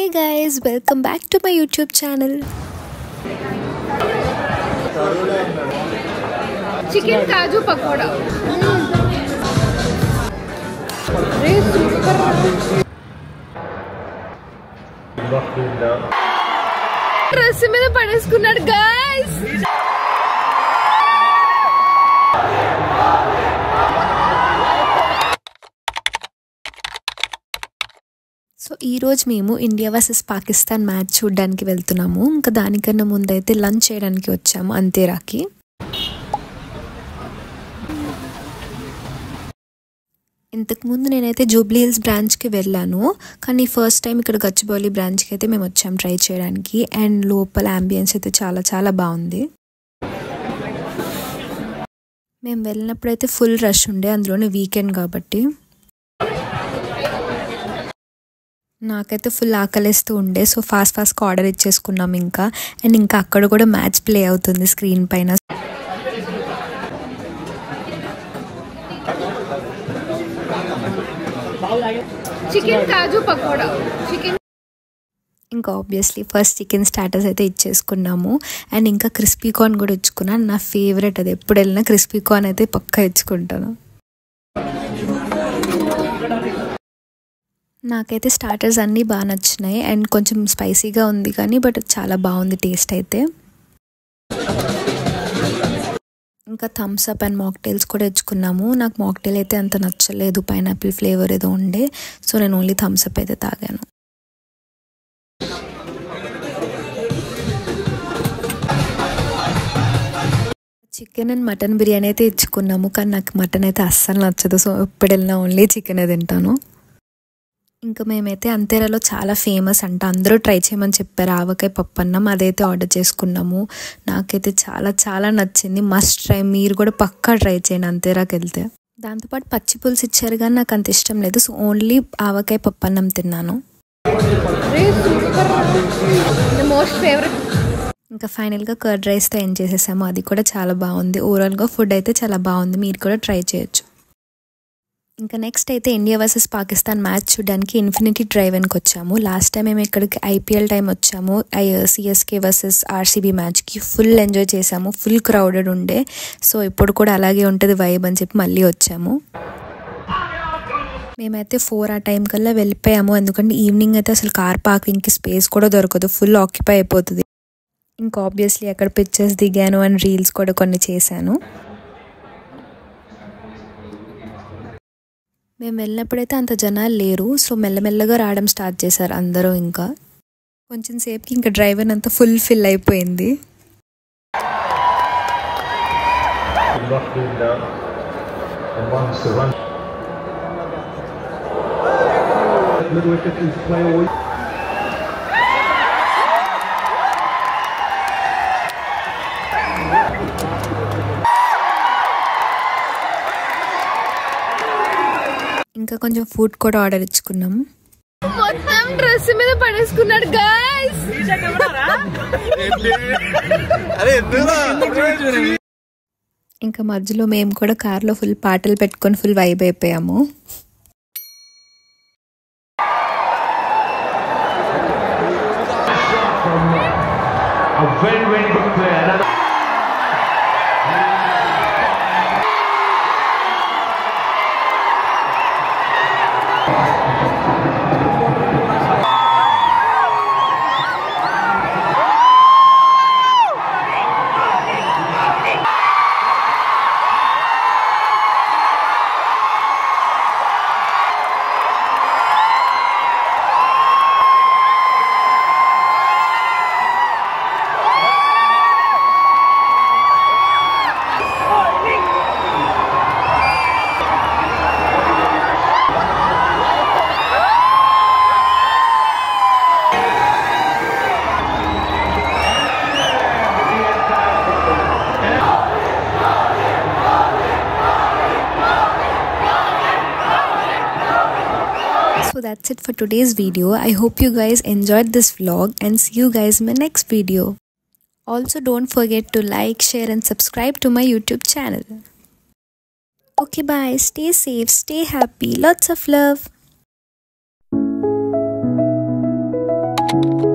Hey guys, welcome back to my YouTube channel. Chicken kaju pakoda. Dress మీద పడేసుకున్నాడు guys. So ఈరోజు మేము India versus Pakistan match చూడడానికి వెళ్తున్నాము. ఇంకా దానికన్నా ముందైతే లంచ్ చేయడానికి వచ్చాము అంతేరాకి. ఇంతకుముందు నేనైతే జూబ్లీ హిల్స్ బ్రాంచ్కి వెళ్ళాను, కానీ ఫస్ట్ టైం ఇక్కడ గచ్చిబౌలి బ్రాంచ్కి అయితే మేము వచ్చాము ట్రై చేయడానికి. అండ్ లోపల అంబియన్స్ అయితే చాలా చాలా బాగుంది. మేము వెళ్ళినప్పుడైతే ఫుల్ రష్ ఉండే, అందులోనే వీకెండ్ కాబట్టి. నాకైతే ఫుల్ ఆకలిస్తూ ఉండే, సో ఫాస్ట్గా ఆర్డర్ ఇచ్చేసుకున్నాం ఇంకా. అండ్ ఇంకా అక్కడ కూడా మ్యాచ్ ప్లే అవుతుంది స్క్రీన్ పైన. చికెన్ కాజు పకోడా. చికెన్ ఇంకా ఆబ్వియస్లీ ఫస్ట్ చికెన్ స్టార్టర్స్ అయితే ఇచ్చేసుకున్నాము. అండ్ ఇంకా క్రిస్పీ కార్న్ కూడా ఇచ్చుకున్నాను. నా ఫేవరెట్ అది, ఎప్పుడు వెళ్ళినా క్రిస్పీ కార్న్ అయితే పక్కా ఇచ్చుకుంటాను. నాకైతే స్టార్టర్స్ అన్నీ బాగా నచ్చినాయి. అండ్ కొంచెం స్పైసీగా ఉంది కానీ బట్ చాలా బాగుంది టేస్ట్ అయితే. ఇంకా థమ్స్ అప్ అండ్ మాక్టైల్స్ కూడా ఇచ్చుకున్నాము. నాకు మాక్టైల్ అయితే అంత నచ్చలేదు, పైనాపిల్ ఫ్లేవర్ ఏదో ఉండే, సో నేను ఓన్లీ థమ్స్ అప్ అయితే తాగాను. చికెన్ అండ్ మటన్ బిర్యానీ అయితే ఇచ్చుకున్నాము, కానీ నాకు మటన్ అయితే అస్సలు నచ్చదు, సో ఎప్పుడు వెళ్ళినా ఓన్లీ చికెనే తింటాను. ఇంకా మేమైతే అంతేరాలో చాలా ఫేమస్ అంట, అందరూ ట్రై చేయమని చెప్పారు ఆవకాయ పప్పన్నం, అదైతే ఆర్డర్ చేసుకున్నాము. నాకైతే చాలా చాలా నచ్చింది, మస్ట్ ట్రై. మీరు కూడా పక్కా ట్రై చేయండి అంతేరాకి వెళ్తే. దాంతోపాటు పచ్చి పులుసు ఇచ్చారు కానీ నాకు అంత ఇష్టం లేదు, సో ఓన్లీ ఆవకాయ పప్పన్నం తిన్నాను. Most favourite. ఇంకా ఫైనల్గా కర్డ్ రైస్తో ఎండ్ చేసేసాము, అది కూడా చాలా బాగుంది. ఓవరాల్గా ఫుడ్ అయితే చాలా బాగుంది, మీరు కూడా ట్రై చేయొచ్చు. ఇంకా నెక్స్ట్ అయితే ఇండియా వర్సెస్ పాకిస్తాన్ మ్యాచ్ చూడడానికి ఇన్ఫినిటీ డ్రైవ్-ఇన్కి వచ్చాము. లాస్ట్ టైం మేము ఇక్కడికి ఐపీఎల్ టైం వచ్చాము, సిఎస్కే వర్సెస్ ఆర్సీబీ మ్యాచ్కి. ఫుల్ ఎంజాయ్ చేసాము, ఫుల్ క్రౌడెడ్ ఉండే. సో ఇప్పుడు కూడా అలాగే ఉంటుంది వైబ్ అని చెప్పి మళ్ళీ వచ్చాము. మేమైతే 4 ఆ టైం కల్లా వెళ్ళిపోయాము, ఎందుకంటే ఈవినింగ్ అయితే అసలు కార్ పార్కింగ్కి స్పేస్ కూడా దొరకదు, ఫుల్ ఆక్యుపై అయిపోతుంది. ఇంకా ఆబ్వియస్లీ అక్కడ పిక్చర్స్ దిగాను అండ్ రీల్స్ కూడా కొన్ని చేశాను. మేము వెళ్ళినప్పుడైతే అంత జనాలు లేరు, సో మెల్లమెల్లగా రావడం స్టార్ట్ చేశారు అందరూ. ఇంకా కొంచెం సేపుకి ఇంకా డ్రైవర్ అంతా ఫుల్ ఫిల్ అయిపోయింది. ఇంకా కొంచెం ఫుడ్ కూడా ఆర్డర్ ఇచ్చుకున్నాం. మొత్తం డ్రెస్ మీద పడేసుకున్నాడు గైస్. ఇంకా మధ్యలో మేము కూడా కార్లో ఫుల్ పాటలు పెట్టుకొని ఫుల్ వైబ్ అయిపోయాము. So that's it for today's video. I hope you guys enjoyed this vlog and see you guys in my next video. Also don't forget to like, share and subscribe to my YouTube channel. Okay, bye. Stay safe, stay happy. Lots of love. Bye.